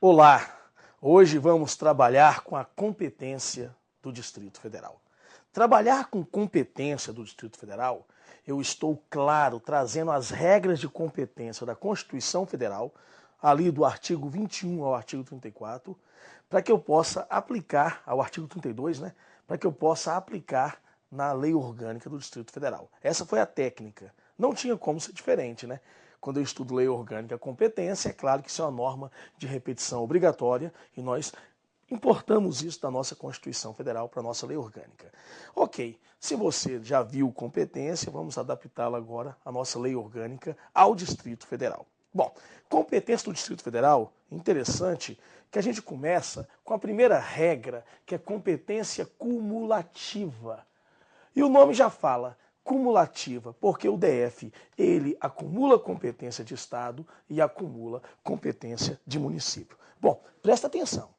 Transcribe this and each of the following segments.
Olá! Hoje vamos trabalhar com a competência do Distrito Federal. Trabalhar com competência do Distrito Federal, eu estou, claro, trazendo as regras de competência da Constituição Federal, ali do artigo 21 ao artigo 34, para que eu possa aplicar, ao artigo 32, para que eu possa aplicar na lei orgânica do Distrito Federal. Essa foi a técnica. Não tinha como ser diferente, né? Quando eu estudo lei orgânica competência, é claro que isso é uma norma de repetição obrigatória e nós importamos isso da nossa Constituição Federal para a nossa lei orgânica. Ok, se você já viu competência, vamos adaptá-la agora à nossa lei orgânica ao Distrito Federal. Bom, competência do Distrito Federal, interessante que a gente começa com a primeira regra, que é competência cumulativa. E o nome já fala, cumulativa, porque o DF, ele acumula competência de Estado e acumula competência de município. Bom, presta atenção.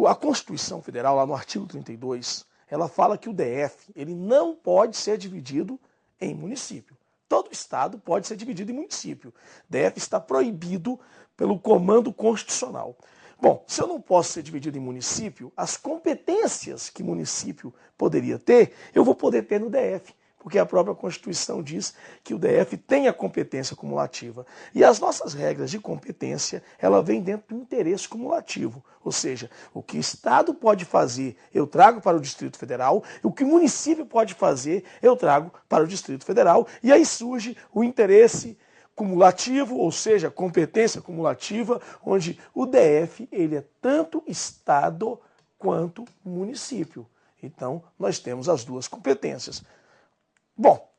A Constituição Federal, lá no artigo 32, ela fala que o DF, ele não pode ser dividido em município. Todo Estado pode ser dividido em município. DF está proibido pelo comando constitucional. Bom, se eu não posso ser dividido em município, as competências que município poderia ter, eu vou poder ter no DF, porque a própria Constituição diz que o DF tem a competência cumulativa. E as nossas regras de competência, ela vem dentro do interesse cumulativo. Ou seja, o que o Estado pode fazer, eu trago para o Distrito Federal, o que o município pode fazer, eu trago para o Distrito Federal, e aí surge o interesse cumulativo, ou seja, competência cumulativa, onde o DF ele é tanto Estado quanto município. Então, nós temos as duas competências. Bom,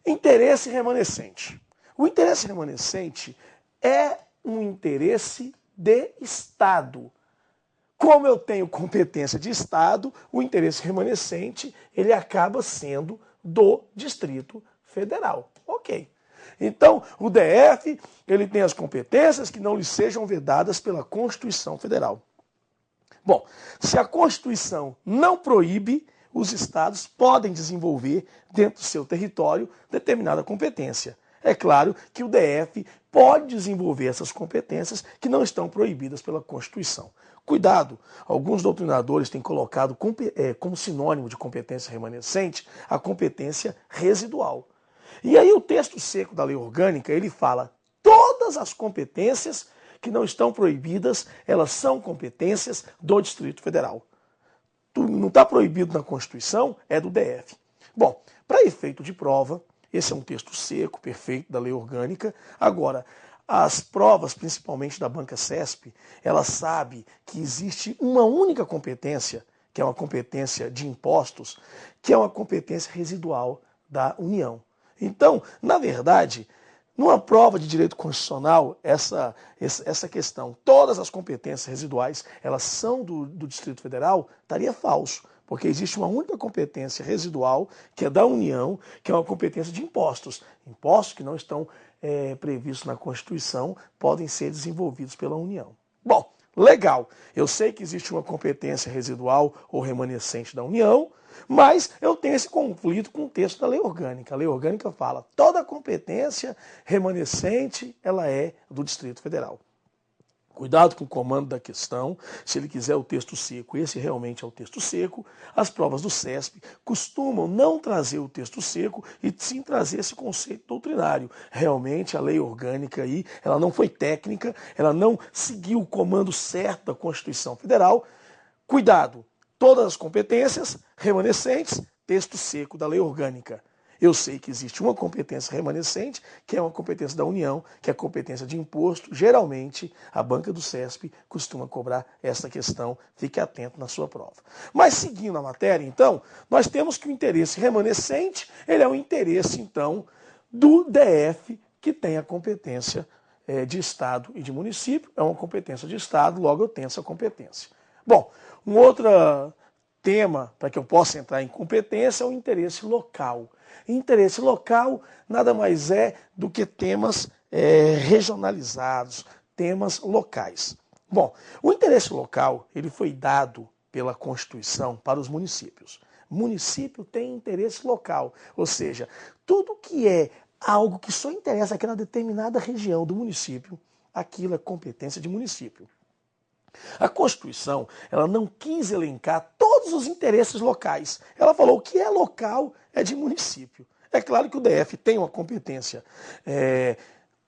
interesse remanescente. O interesse remanescente é um interesse de Estado. Como eu tenho competência de Estado, o interesse remanescente ele acaba sendo do Distrito Federal. Ok. Então, o DF ele tem as competências que não lhe sejam vedadas pela Constituição Federal. Bom, se a Constituição não proíbe, os estados podem desenvolver dentro do seu território determinada competência. É claro que o DF pode desenvolver essas competências que não estão proibidas pela Constituição. Cuidado, alguns doutrinadores têm colocado como sinônimo de competência remanescente a competência residual. E aí o texto seco da lei orgânica, ele fala todas as competências que não estão proibidas, elas são competências do Distrito Federal. Não está proibido na Constituição, é do DF. Bom, para efeito de prova, esse é um texto seco, perfeito da lei orgânica. Agora, as provas, principalmente da banca CESP, ela sabe que existe uma única competência, que é uma competência de impostos, que é uma competência residual da União. Então, na verdade, numa prova de direito constitucional, essa questão, todas as competências residuais, elas são do Distrito Federal, estaria falso, porque existe uma única competência residual, que é da União, que é uma competência de impostos. Impostos que não estão previstos na Constituição podem ser desenvolvidos pela União. Bom, legal, eu sei que existe uma competência residual ou remanescente da União, mas eu tenho esse conflito com o texto da lei orgânica. A lei orgânica fala toda competência remanescente ela é do Distrito Federal. Cuidado com o comando da questão, se ele quiser o texto seco, esse realmente é o texto seco. As provas do CESP costumam não trazer o texto seco e sim trazer esse conceito doutrinário. Realmente a lei orgânica aí, ela não foi técnica, ela não seguiu o comando certo da Constituição Federal. Cuidado, todas as competências remanescentes, texto seco da lei orgânica. Eu sei que existe uma competência remanescente, que é uma competência da União, que é a competência de imposto. Geralmente, a banca do CESP costuma cobrar essa questão. Fique atento na sua prova. Mas, seguindo a matéria, então, nós temos que o interesse remanescente, ele é o interesse, então, do DF, que tem a competência de Estado e de município. É uma competência de Estado, logo eu tenho essa competência. Bom, um outro tema para que eu possa entrar em competência é o interesse local. Interesse local nada mais é do que temas regionalizados, temas locais. Bom, o interesse local ele foi dado pela Constituição para os municípios. Município tem interesse local, ou seja, tudo que é algo que só interessa àquela determinada região do município, aquilo é competência de município. A Constituição, ela não quis elencar todos os interesses locais. Ela falou que é local, é de município. É claro que o DF tem uma competência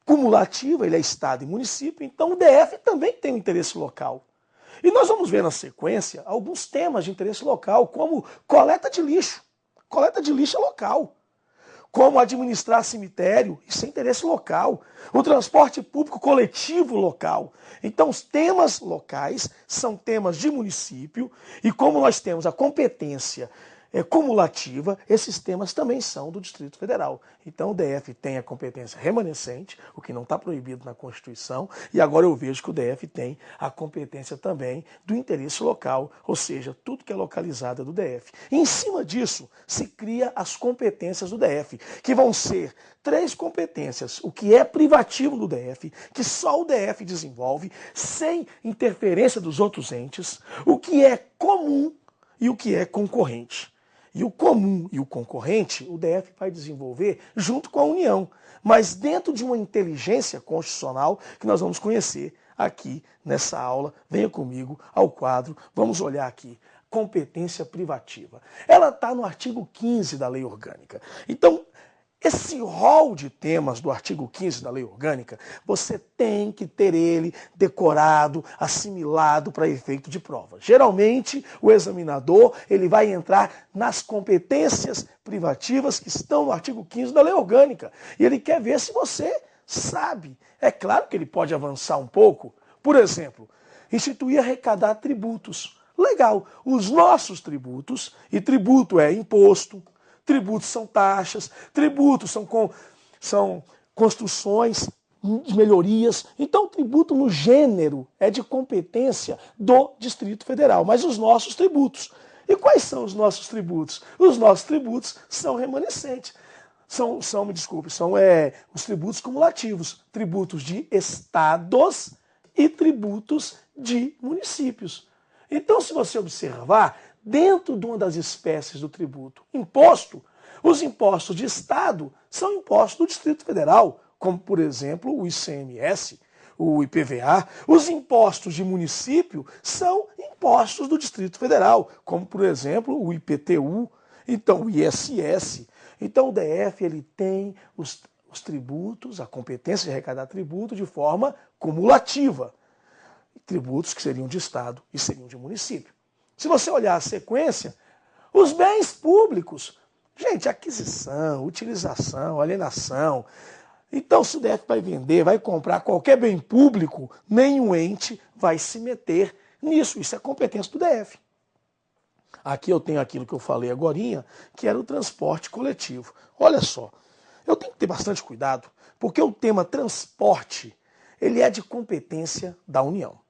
cumulativa, ele é Estado e município, então o DF também tem um interesse local. E nós vamos ver na sequência alguns temas de interesse local, como coleta de lixo. Coleta de lixo é local. Como administrar cemitério, isso é interesse local. O transporte público coletivo local. Então, os temas locais são temas de município, e como nós temos a competência cumulativa, esses temas também são do Distrito Federal. Então, o DF tem a competência remanescente, o que não está proibido na Constituição, e agora eu vejo que o DF tem a competência também do interesse local, ou seja, tudo que é localizado é do DF. E, em cima disso, se cria as competências do DF, que vão ser 3 competências: o que é privativo do DF, que só o DF desenvolve, sem interferência dos outros entes, o que é comum e o que é concorrente. E o comum e o concorrente, o DF vai desenvolver junto com a União, mas dentro de uma inteligência constitucional que nós vamos conhecer aqui nessa aula. Venha comigo ao quadro, vamos olhar aqui. Competência privativa. Ela está no artigo 15 da Lei Orgânica. Então, esse rol de temas do artigo 15 da Lei Orgânica, você tem que ter ele decorado, assimilado para efeito de prova. Geralmente, o examinador ele vai entrar nas competências privativas que estão no artigo 15 da Lei Orgânica. E ele quer ver se você sabe. É claro que ele pode avançar um pouco. Por exemplo, instituir e arrecadar tributos. Legal, os nossos tributos, e tributo é imposto, tributos são taxas, tributos são construções, melhorias. Então, o tributo no gênero é de competência do Distrito Federal. Mas os nossos tributos. E quais são os nossos tributos? Os nossos tributos são remanescentes. São os tributos cumulativos. Tributos de estados e tributos de municípios. Então, se você observar, dentro de uma das espécies do tributo imposto, os impostos de Estado são impostos do Distrito Federal, como, por exemplo, o ICMS, o IPVA. Os impostos de município são impostos do Distrito Federal, como, por exemplo, o IPTU, então o ISS. Então, o DF ele tem os tributos, a competência de arrecadar tributo de forma cumulativa. Tributos que seriam de Estado e seriam de município. Se você olhar a sequência, os bens públicos, gente, aquisição, utilização, alienação. Então, se o DF vai vender, vai comprar qualquer bem público, nenhum ente vai se meter nisso. Isso é competência do DF. Aqui eu tenho aquilo que eu falei agorinha, que era o transporte coletivo. Olha só, eu tenho que ter bastante cuidado, porque o tema transporte, ele é de competência da União.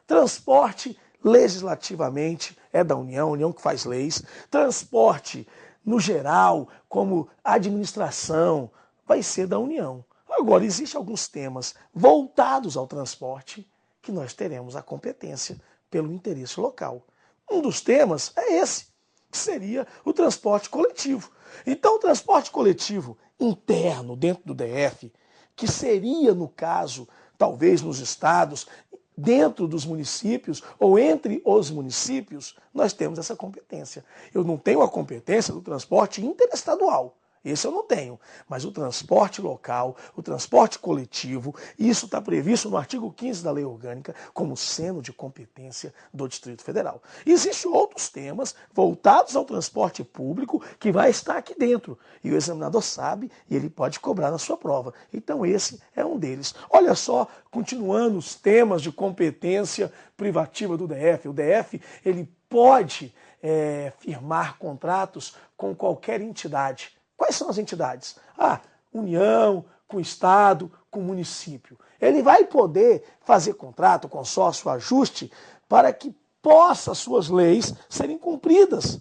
Transporte legislativamente é da União, a União que faz leis. Transporte, no geral, como administração, vai ser da União. Agora, existem alguns temas voltados ao transporte que nós teremos a competência pelo interesse local. Um dos temas é esse, que seria o transporte coletivo. Então, o transporte coletivo interno dentro do DF, que seria, no caso, talvez nos estados, dentro dos municípios ou entre os municípios, nós temos essa competência. Eu não tenho a competência do transporte interestadual. Esse eu não tenho. Mas o transporte local, o transporte coletivo, isso está previsto no artigo 15 da Lei Orgânica como sendo de competência do Distrito Federal. Existem outros temas voltados ao transporte público que vai estar aqui dentro. E o examinador sabe e ele pode cobrar na sua prova. Então esse é um deles. Olha só, continuando os temas de competência privativa do DF. O DF ele pode firmar contratos com qualquer entidade. Quais são as entidades? União, com Estado, com município. Ele vai poder fazer contrato, consórcio, ajuste, para que possa suas leis serem cumpridas.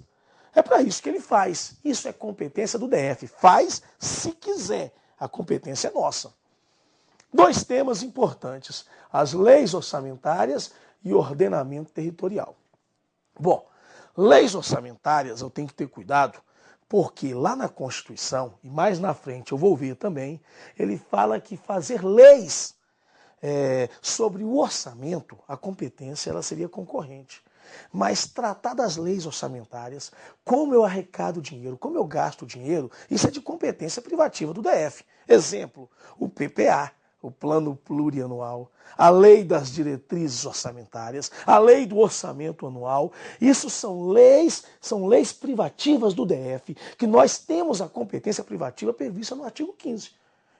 É para isso que ele faz. Isso é competência do DF. Faz se quiser. A competência é nossa. 2 temas importantes: as leis orçamentárias e ordenamento territorial. Bom, leis orçamentárias eu tenho que ter cuidado, porque lá na Constituição, e mais na frente eu vou ver também, ele fala que fazer leis sobre o orçamento, a competência ela seria concorrente. Mas tratar das leis orçamentárias, como eu arrecado dinheiro, como eu gasto dinheiro, isso é de competência privativa do DF. Exemplo, o PPA, o Plano Plurianual, a lei das diretrizes orçamentárias, a lei do orçamento anual. Isso são leis privativas do DF, que nós temos a competência privativa prevista no artigo 15.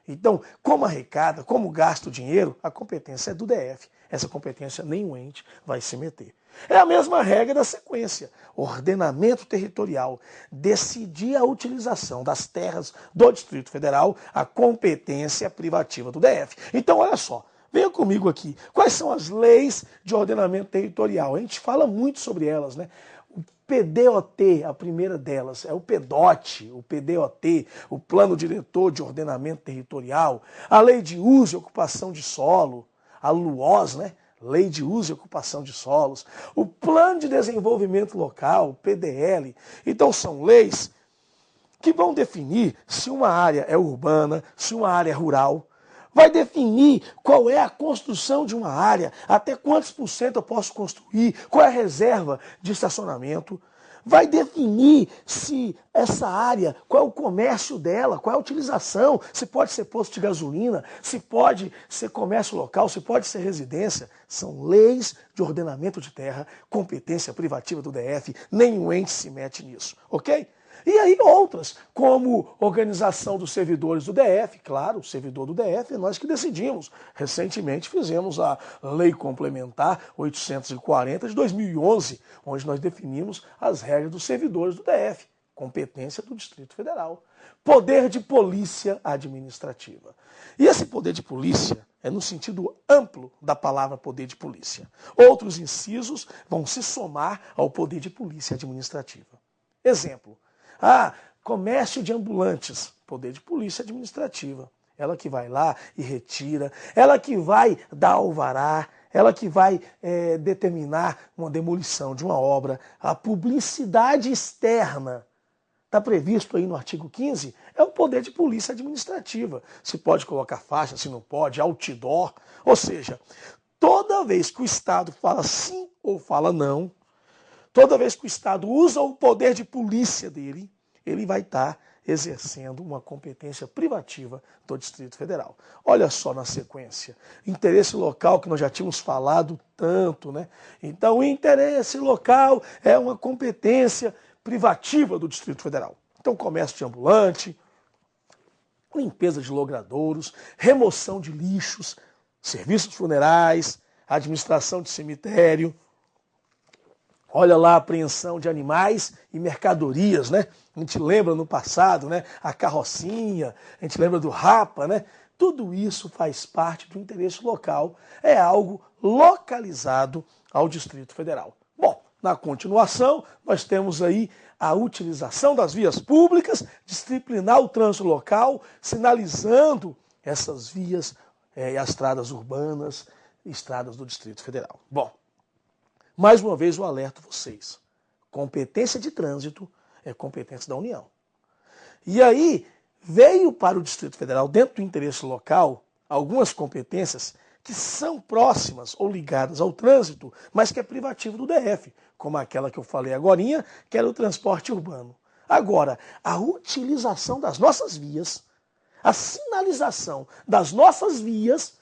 Então, como arrecada, como gasta o dinheiro, a competência é do DF. Essa competência nenhum ente vai se meter. É a mesma regra da sequência. Ordenamento territorial. Decidir a utilização das terras do Distrito Federal, a competência privativa do DF. Então, olha só. Venha comigo aqui. Quais são as leis de ordenamento territorial? A gente fala muito sobre elas, né? O PDOT, a primeira delas, é o PDOT, o Plano Diretor de Ordenamento Territorial, a Lei de Uso e Ocupação de Solo, a LUOS, né? Lei de Uso e Ocupação de Solos, o Plano de Desenvolvimento Local, PDL. Então são leis que vão definir se uma área é urbana, se uma área é rural. Vai definir qual é a construção de uma área, até quantos por cento eu posso construir, qual é a reserva de estacionamento. Vai definir se essa área, qual é o comércio dela, qual é a utilização, se pode ser posto de gasolina, se pode ser comércio local, se pode ser residência. São leis de ordenamento de terra, competência privativa do DF, nenhum ente se mete nisso, ok? E aí outras, como organização dos servidores do DF, claro, o servidor do DF é nós que decidimos. Recentemente fizemos a Lei Complementar 840 de 2011, onde nós definimos as regras dos servidores do DF, competência do Distrito Federal. Poder de polícia administrativa. E esse poder de polícia é no sentido amplo da palavra poder de polícia. Outros incisos vão se somar ao poder de polícia administrativa. Exemplo. Comércio de ambulantes, poder de polícia administrativa. Ela que vai lá e retira, ela que vai dar alvará, ela que vai determinar uma demolição de uma obra. A publicidade externa, está previsto aí no artigo 15, é o poder de polícia administrativa. Se pode colocar faixa, se não pode, outdoor. Ou seja, toda vez que o Estado fala sim ou fala não, toda vez que o Estado usa o poder de polícia dele, ele vai estar exercendo uma competência privativa do Distrito Federal. Olha só na sequência. Interesse local, que nós já tínhamos falado tanto, né? Então, o interesse local é uma competência privativa do Distrito Federal. Então, comércio de ambulante, limpeza de logradouros, remoção de lixos, serviços funerais, administração de cemitério. Olha lá a apreensão de animais e mercadorias, né? A gente lembra no passado, né? A carrocinha, a gente lembra do Rapa, né? Tudo isso faz parte do interesse local, é algo localizado ao Distrito Federal. Bom, na continuação, nós temos aí a utilização das vias públicas, disciplinar o trânsito local, sinalizando essas vias e as estradas urbanas, estradas do Distrito Federal. Bom, mais uma vez eu alerto vocês. Competência de trânsito é competência da União. E aí veio para o Distrito Federal, dentro do interesse local, algumas competências que são próximas ou ligadas ao trânsito, mas que é privativo do DF, como aquela que eu falei agorinha, que era o transporte urbano. Agora, a utilização das nossas vias, a sinalização das nossas vias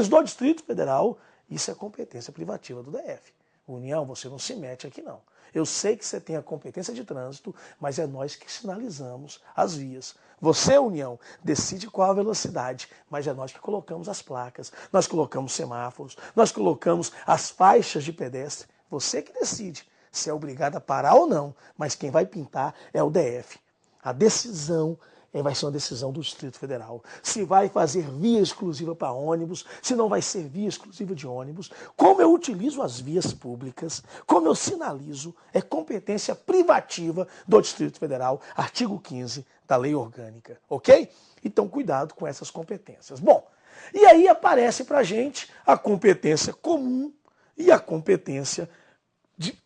do Distrito Federal, isso é competência privativa do DF. União, você não se mete aqui não. Eu sei que você tem a competência de trânsito, mas é nós que sinalizamos as vias. Você, União, decide qual a velocidade, mas é nós que colocamos as placas, nós colocamos semáforos, nós colocamos as faixas de pedestre. Você que decide se é obrigado a parar ou não, mas quem vai pintar é o DF. A decisão vai ser uma decisão do Distrito Federal. Se vai fazer via exclusiva para ônibus, se não vai ser via exclusiva de ônibus, como eu utilizo as vias públicas, como eu sinalizo, é competência privativa do Distrito Federal, artigo 15 da Lei Orgânica, ok? Então, cuidado com essas competências. Bom, e aí aparece para a gente a competência comum e a competência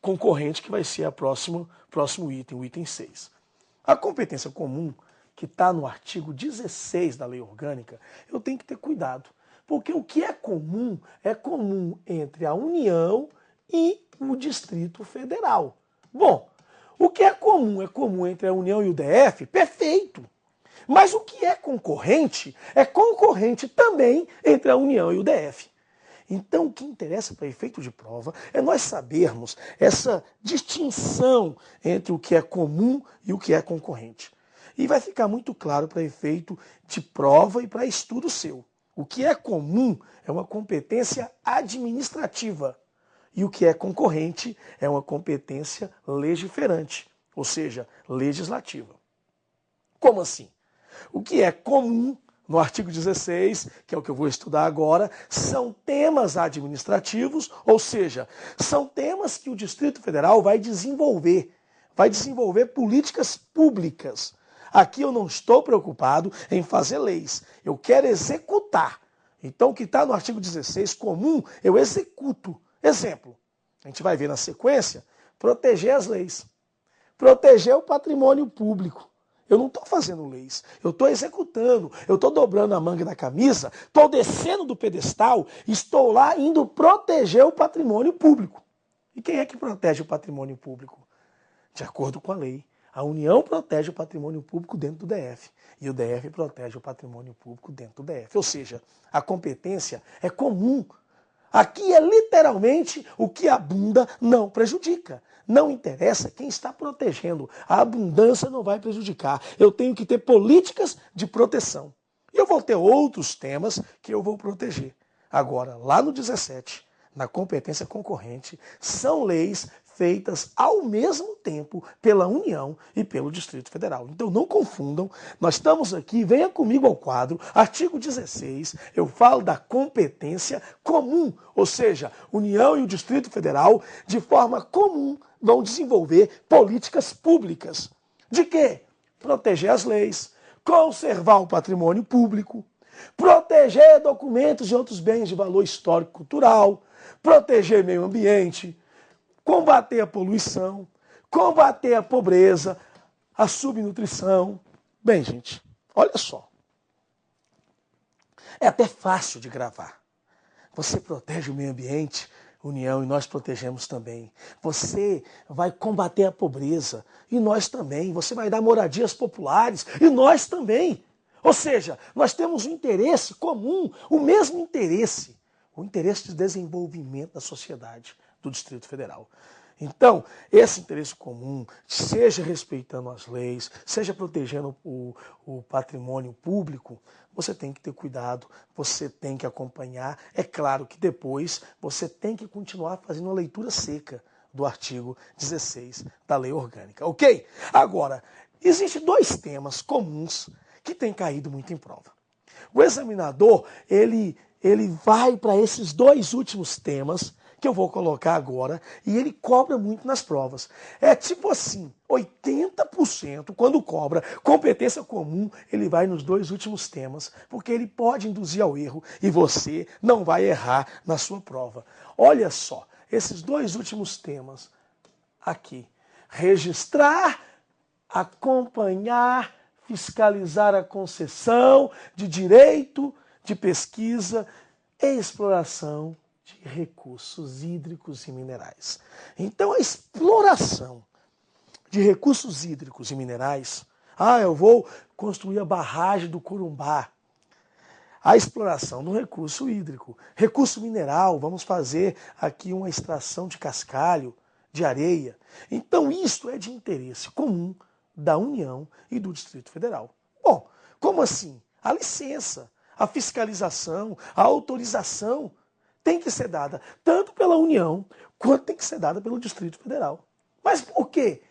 concorrente, que vai ser o próximo item, o item 6. A competência comum, que está no artigo 16 da Lei Orgânica, eu tenho que ter cuidado, Porque o que é comum entre a União e o Distrito Federal. Bom, o que é comum entre a União e o DF, perfeito. Mas o que é concorrente também entre a União e o DF. Então, o que interessa para efeito de prova é nós sabermos essa distinção entre o que é comum e o que é concorrente. E vai ficar muito claro para efeito de prova e para estudo seu. O que é comum é uma competência administrativa e o que é concorrente é uma competência legiferante, ou seja, legislativa. Como assim? O que é comum no artigo 16, que é o que eu vou estudar agora, são temas administrativos, ou seja, são temas que o Distrito Federal vai desenvolver políticas públicas. Aqui eu não estou preocupado em fazer leis, eu quero executar. Então o que está no artigo 16, comum, eu executo. Exemplo, a gente vai ver na sequência, proteger as leis, proteger o patrimônio público. Eu não estou fazendo leis, eu estou executando, eu estou dobrando a manga da camisa, estou descendo do pedestal, estou lá indo proteger o patrimônio público. E quem é que protege o patrimônio público? De acordo com a lei, a União protege o patrimônio público dentro do DF e o DF protege o patrimônio público dentro do DF. Ou seja, a competência é comum. Aqui é literalmente o que abunda não prejudica. Não interessa quem está protegendo. A abundância não vai prejudicar. Eu tenho que ter políticas de proteção. E eu vou ter outros temas que eu vou proteger. Agora, lá no 17, na competência concorrente, são leis feitas ao mesmo tempo pela União e pelo Distrito Federal. Então não confundam, nós estamos aqui, venha comigo ao quadro, artigo 16, eu falo da competência comum, ou seja, União e o Distrito Federal, de forma comum, vão desenvolver políticas públicas. De quê? Proteger as leis, conservar o patrimônio público, proteger documentos e outros bens de valor histórico e cultural, proteger meio ambiente, combater a poluição, combater a pobreza, a subnutrição. Bem, gente, olha só. É até fácil de gravar. Você protege o meio ambiente, União, e nós protegemos também. Você vai combater a pobreza, e nós também. Você vai dar moradias populares, e nós também. Ou seja, nós temos um interesse comum, o mesmo interesse, o interesse de desenvolvimento da sociedade do Distrito Federal. Então, esse interesse comum, seja respeitando as leis, seja protegendo o patrimônio público, você tem que ter cuidado, você tem que acompanhar. É claro que depois você tem que continuar fazendo uma leitura seca do artigo 16 da Lei Orgânica, ok? Agora, existem dois temas comuns que têm caído muito em prova. O examinador, ele vai para esses dois últimos temas que eu vou colocar agora, e ele cobra muito nas provas. É tipo assim, 80% quando cobra competência comum, ele vai nos dois últimos temas, porque ele pode induzir ao erro e você não vai errar na sua prova. Olha só, esses dois últimos temas aqui. Registrar, acompanhar, fiscalizar a concessão de direito de pesquisa e exploração de recursos hídricos e minerais. Então, a exploração de recursos hídricos e minerais, eu vou construir a barragem do Corumbá. A exploração do recurso hídrico. Recurso mineral, vamos fazer aqui uma extração de cascalho, de areia. Então, isso é de interesse comum da União e do Distrito Federal. Bom, como assim? A licença, a fiscalização, a autorização tem que ser dada tanto pela União quanto tem que ser dada pelo Distrito Federal. Mas por quê?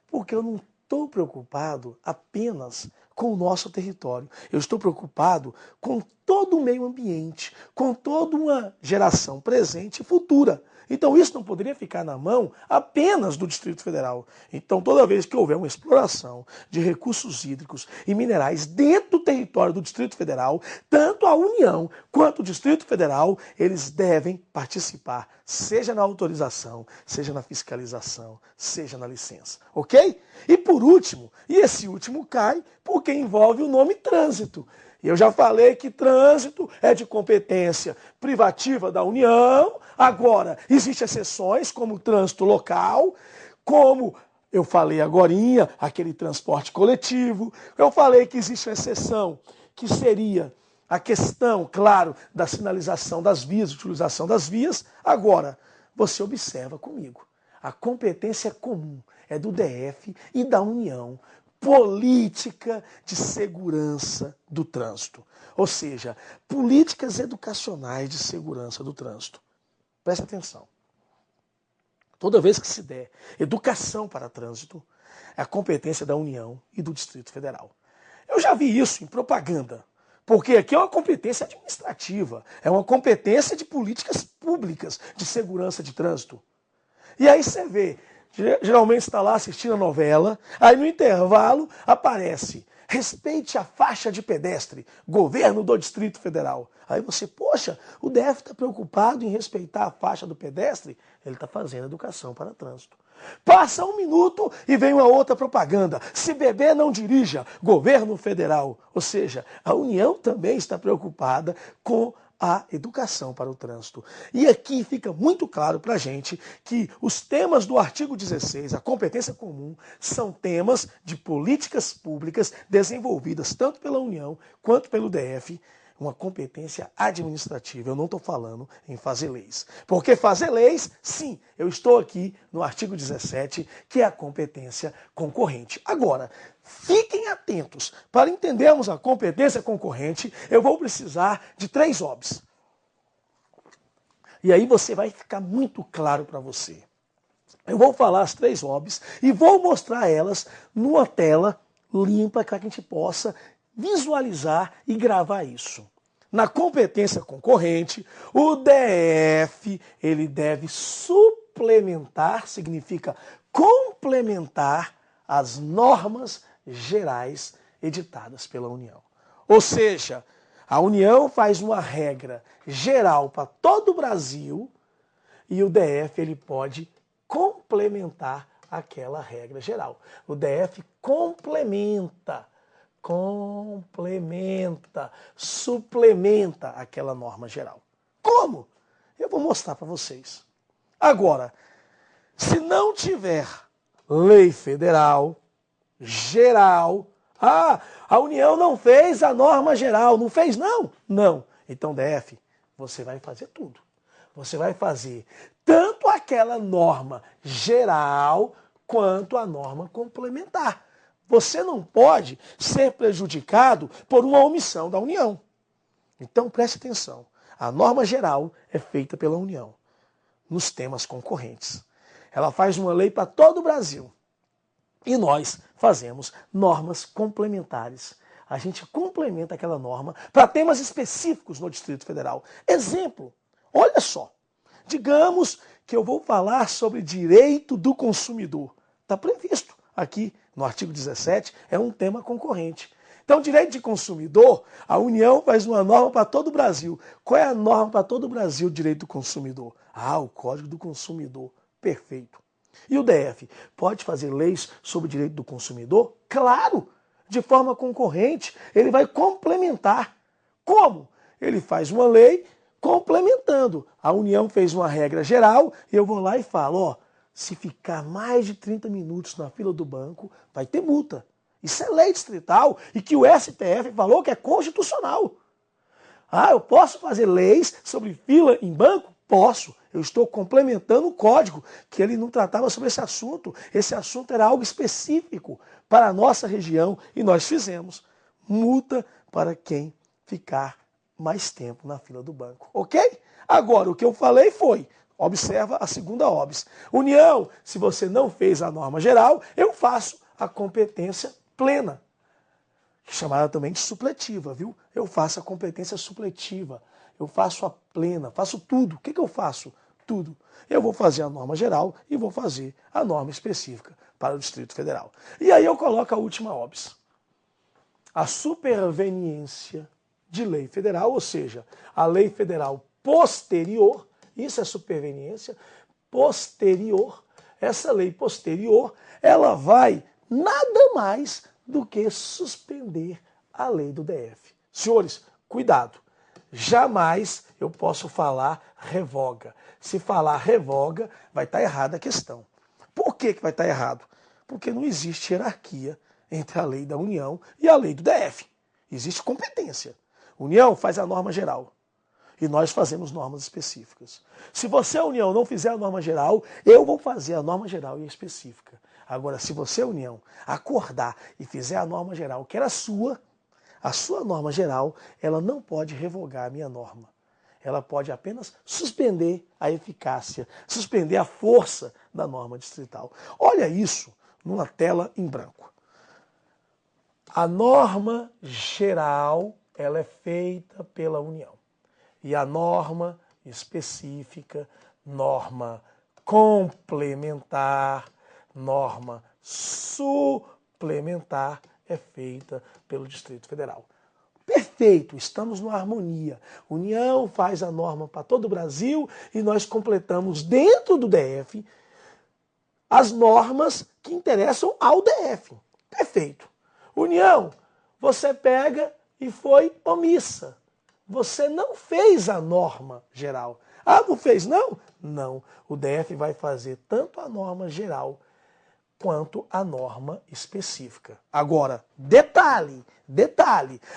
Porque eu não estou preocupado apenas com o nosso território. Eu estou preocupado com todo o meio ambiente, com toda uma geração presente e futura. Então isso não poderia ficar na mão apenas do Distrito Federal. Então toda vez que houver uma exploração de recursos hídricos e minerais dentro do território do Distrito Federal, tanto a União quanto o Distrito Federal, eles devem participar, seja na autorização, seja na fiscalização, seja na licença. Ok? E por último, e esse último cai porque envolve o nome trânsito. Eu já falei que trânsito é de competência privativa da União. Agora, existem exceções, como o trânsito local, como eu falei agorinha, aquele transporte coletivo. Eu falei que existe uma exceção, que seria a questão, claro, da sinalização das vias, utilização das vias. Agora, você observa comigo, a competência comum é do DF e da União. Política de segurança do trânsito. Ou seja, políticas educacionais de segurança do trânsito. Presta atenção. Toda vez que se der educação para trânsito, é a competência da União e do Distrito Federal. Eu já vi isso em propaganda, porque aqui é uma competência administrativa, é uma competência de políticas públicas de segurança de trânsito. E aí você vê, geralmente está lá assistindo a novela, aí no intervalo aparece: respeite a faixa de pedestre, governo do Distrito Federal. Aí você, poxa, o DF está preocupado em respeitar a faixa do pedestre? Ele está fazendo educação para trânsito. Passa um minuto e vem uma outra propaganda: se beber não dirija, governo federal. Ou seja, a União também está preocupada com a educação para o trânsito. E aqui fica muito claro para a gente que os temas do artigo 16, a competência comum, são temas de políticas públicas desenvolvidas tanto pela União quanto pelo DF, uma competência administrativa. Eu não estou falando em fazer leis. Porque fazer leis, sim, eu estou aqui no artigo 17, que é a competência concorrente. Agora, fiquem atentos. Para entendermos a competência concorrente, eu vou precisar de 3 OBs. E aí você vai ficar muito claro para você. Eu vou falar as 3 OBs e vou mostrar elas numa tela limpa para que a gente possa visualizar e gravar isso. Na competência concorrente, o DF, ele deve suplementar, significa complementar as normas gerais editadas pela União. Ou seja, a União faz uma regra geral para todo o Brasil e o DF ele pode complementar aquela regra geral. O DF complementa, suplementa aquela norma geral. Como? Eu vou mostrar para vocês. Agora, se não tiver lei federal, geral, a União não fez a norma geral, não fez não? Não. Então, DF, você vai fazer tudo. Você vai fazer tanto aquela norma geral quanto a norma complementar. Você não pode ser prejudicado por uma omissão da União. Então, preste atenção. A norma geral é feita pela União, nos temas concorrentes. Ela faz uma lei para todo o Brasil. E nós fazemos normas complementares. A gente complementa aquela norma para temas específicos no Distrito Federal. Exemplo, olha só. Digamos que eu vou falar sobre direito do consumidor. Está previsto aqui no artigo 17, é um tema concorrente. Então, direito de consumidor, a União faz uma norma para todo o Brasil. Qual é a norma para todo o Brasil de direito do consumidor? O Código do Consumidor. Perfeito. E o DF pode fazer leis sobre direito do consumidor? Claro! De forma concorrente, ele vai complementar. Como? Ele faz uma lei complementando. A União fez uma regra geral e eu vou lá e falo, se ficar mais de 30 minutos na fila do banco, vai ter multa. Isso é lei distrital e que o STF falou que é constitucional. Eu posso fazer leis sobre fila em banco? Posso. Eu estou complementando o código, que ele não tratava sobre esse assunto. Esse assunto era algo específico para a nossa região e nós fizemos. Multa para quem ficar mais tempo na fila do banco. Ok? Agora, o que eu falei foi, observa a segunda OBS. União, se você não fez a norma geral, eu faço a competência plena, chamada também de supletiva, viu? Eu faço a competência supletiva, eu faço a plena, faço tudo. O que eu faço? Tudo. Eu vou fazer a norma geral e vou fazer a norma específica para o Distrito Federal. E aí eu coloco a última OBS. A superveniência de lei federal, ou seja, a lei federal posterior, isso é superveniência, posterior, essa lei posterior, ela vai nada mais do que suspender a lei do DF. Senhores, cuidado. Jamais eu posso falar revoga. Se falar revoga, vai estar errada a questão. Por que vai estar errado? Porque não existe hierarquia entre a lei da União e a lei do DF. Existe competência. União faz a norma geral e nós fazemos normas específicas. Se você, a União, não fizer a norma geral, eu vou fazer a norma geral e a específica. Agora, se você, a União, acordar e fizer a norma geral, que era a sua norma geral, ela não pode revogar a minha norma. Ela pode apenas suspender a eficácia, suspender a força da norma distrital. Olha isso numa tela em branco. A norma geral, ela é feita pela União. E a norma específica, norma complementar, norma suplementar, é feita pelo Distrito Federal. Perfeito, estamos numa harmonia. União faz a norma para todo o Brasil e nós completamos dentro do DF as normas que interessam ao DF. Perfeito. União, você pega e foi omissa. Você não fez a norma geral. Ah, não fez não? Não. O DF vai fazer tanto a norma geral quanto a norma específica. Agora, detalhe,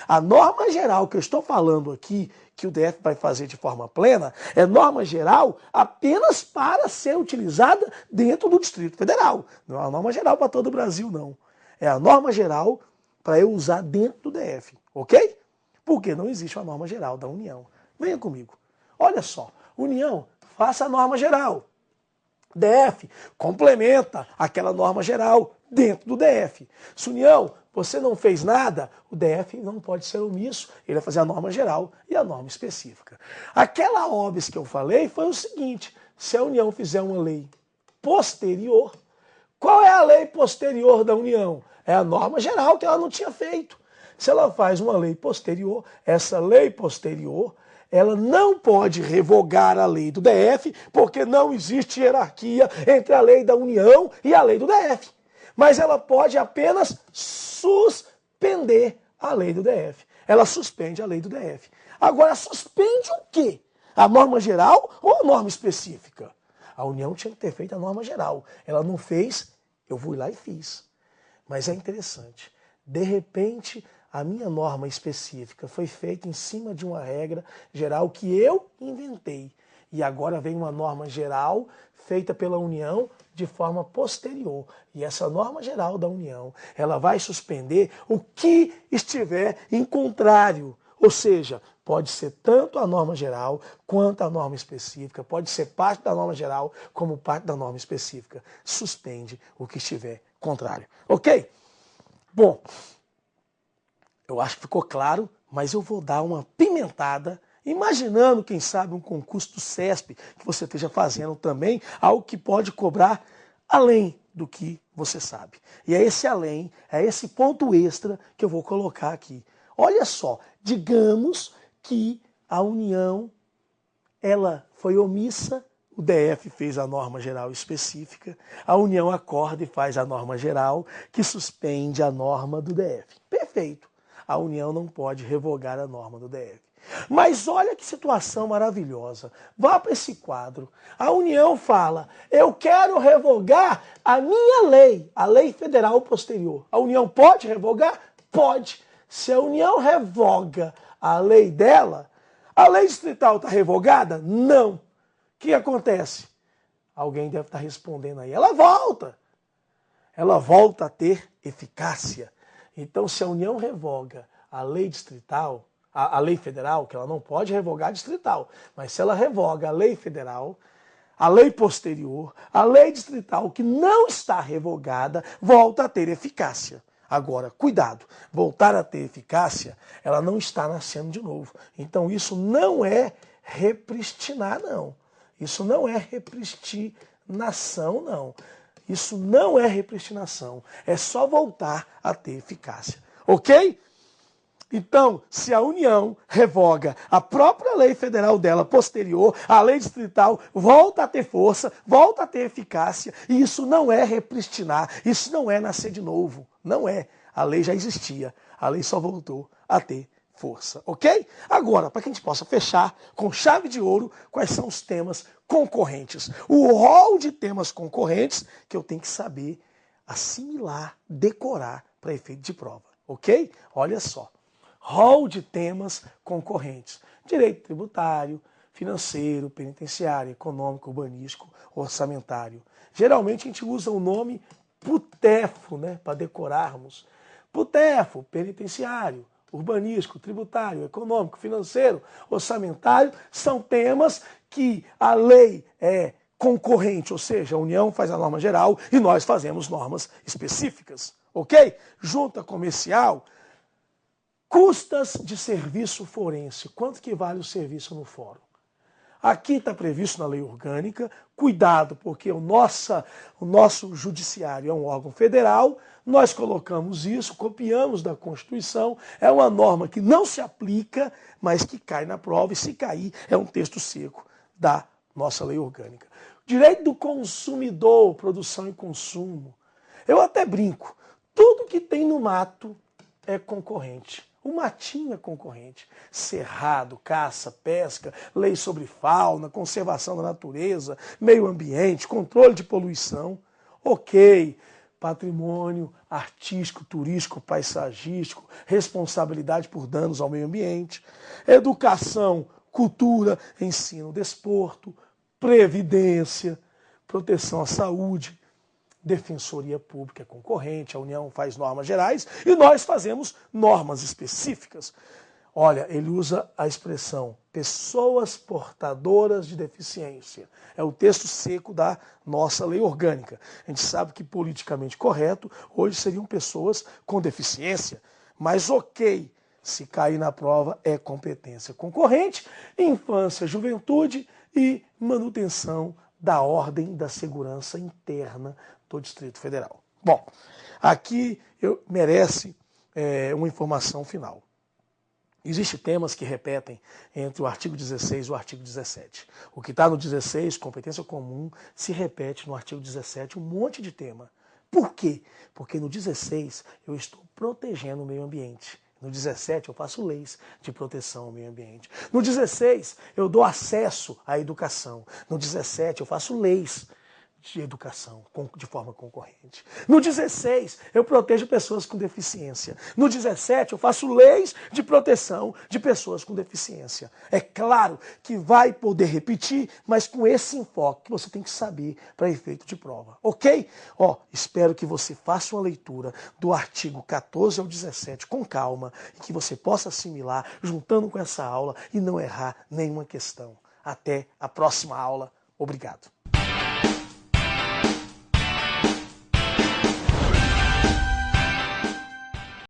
a norma geral que eu estou falando aqui, que o DF vai fazer de forma plena, é norma geral apenas para ser utilizada dentro do Distrito Federal. Não é uma norma geral para todo o Brasil, não. É a norma geral para eu usar dentro do DF, ok? Porque não existe uma norma geral da União. Venha comigo. Olha só, União, faça a norma geral. DF complementa aquela norma geral dentro do DF. Se União, você não fez nada, o DF não pode ser omisso, ele vai fazer a norma geral e a norma específica. Aquela OBS que eu falei foi o seguinte, se a União fizer uma lei posterior, qual é a lei posterior da União? É a norma geral que ela não tinha feito. Se ela faz uma lei posterior, essa lei posterior, ela não pode revogar a lei do DF, porque não existe hierarquia entre a lei da União e a lei do DF. Mas ela pode apenas suspender a lei do DF. Ela suspende a lei do DF. Agora, suspende o quê? A norma geral ou a norma específica? A União tinha que ter feito a norma geral. Ela não fez, eu fui lá e fiz. Mas é interessante. De repente, a minha norma específica foi feita em cima de uma regra geral que eu inventei. E agora vem uma norma geral feita pela União de forma posterior. E essa norma geral da União, ela vai suspender o que estiver em contrário. Ou seja, pode ser tanto a norma geral quanto a norma específica, pode ser parte da norma geral como parte da norma específica. Suspende o que estiver contrário. Ok? Bom, eu acho que ficou claro, mas eu vou dar uma pimentada, imaginando, quem sabe, um concurso do CESP que você esteja fazendo também, algo que pode cobrar além do que você sabe. E é esse além, é esse ponto extra que eu vou colocar aqui. Olha só, digamos que a União, ela foi omissa, o DF fez a norma geral específica, a União acorda e faz a norma geral que suspende a norma do DF. Perfeito. A União não pode revogar a norma do DF. Mas olha que situação maravilhosa. Vá para esse quadro. A União fala, eu quero revogar a minha lei, a lei federal posterior. A União pode revogar? Pode. Se a União revoga a lei dela, a lei distrital está revogada? Não. O que acontece? Alguém deve estar respondendo aí. Ela volta. Ela volta a ter eficácia. Então, se a União revoga a lei distrital, a lei federal, que ela não pode revogar a distrital, mas se ela revoga a lei federal, a lei posterior, a lei distrital que não está revogada, volta a ter eficácia. Agora, cuidado, voltar a ter eficácia, ela não está nascendo de novo. Então, isso não é repristinar, não. Isso não é repristinação, não. Isso não é repristinação, é só voltar a ter eficácia. Ok? Então, se a União revoga a própria lei federal dela posterior, a lei distrital volta a ter força, volta a ter eficácia, e isso não é repristinar, isso não é nascer de novo. Não é. A lei já existia, a lei só voltou a ter força, ok? Agora, para que a gente possa fechar com chave de ouro, quais são os temas concorrentes? O rol de temas concorrentes que eu tenho que saber assimilar, decorar para efeito de prova, ok? Olha só, rol de temas concorrentes: direito tributário, financeiro, penitenciário, econômico, urbanístico, orçamentário. Geralmente a gente usa o nome PUTEFO, né, para decorarmos. PUTEFO, penitenciário, urbanístico, tributário, econômico, financeiro, orçamentário, são temas que a lei é concorrente, ou seja, a União faz a norma geral e nós fazemos normas específicas, ok? Junta comercial, custas de serviço forense. Quanto que vale o serviço no fórum? Aqui está previsto na lei orgânica, cuidado, porque o nosso judiciário é um órgão federal, nós colocamos isso, copiamos da Constituição, é uma norma que não se aplica, mas que cai na prova, e se cair é um texto seco da nossa lei orgânica. Direito do consumidor, produção e consumo. Eu até brinco, tudo que tem no mato é concorrente. O matinho é concorrente. Cerrado, caça, pesca, lei sobre fauna, conservação da natureza, meio ambiente, controle de poluição. Ok, patrimônio artístico, turístico, paisagístico, responsabilidade por danos ao meio ambiente, educação, cultura, ensino, desporto, previdência, proteção à saúde, Defensoria Pública é concorrente, a União faz normas gerais e nós fazemos normas específicas. Olha, ele usa a expressão pessoas portadoras de deficiência. É o texto seco da nossa lei orgânica. A gente sabe que politicamente correto hoje seriam pessoas com deficiência, mas ok, se cair na prova é competência concorrente, infância, juventude e manutenção da ordem da segurança interna do Distrito Federal. Bom, aqui merece uma informação final. Existem temas que repetem entre o artigo 16 e o artigo 17. O que está no 16, competência comum, se repete no artigo 17 um monte de tema. Por quê? Porque no 16 eu estou protegendo o meio ambiente. No 17 eu faço leis de proteção ao meio ambiente. No 16 eu dou acesso à educação. No 17 eu faço leis de educação de forma concorrente. No 16, eu protejo pessoas com deficiência. No 17, eu faço leis de proteção de pessoas com deficiência. É claro que vai poder repetir, mas com esse enfoque que você tem que saber para efeito de prova. Ok? Espero que você faça uma leitura do artigo 14 ao 17 com calma e que você possa assimilar juntando com essa aula e não errar nenhuma questão. Até a próxima aula. Obrigado.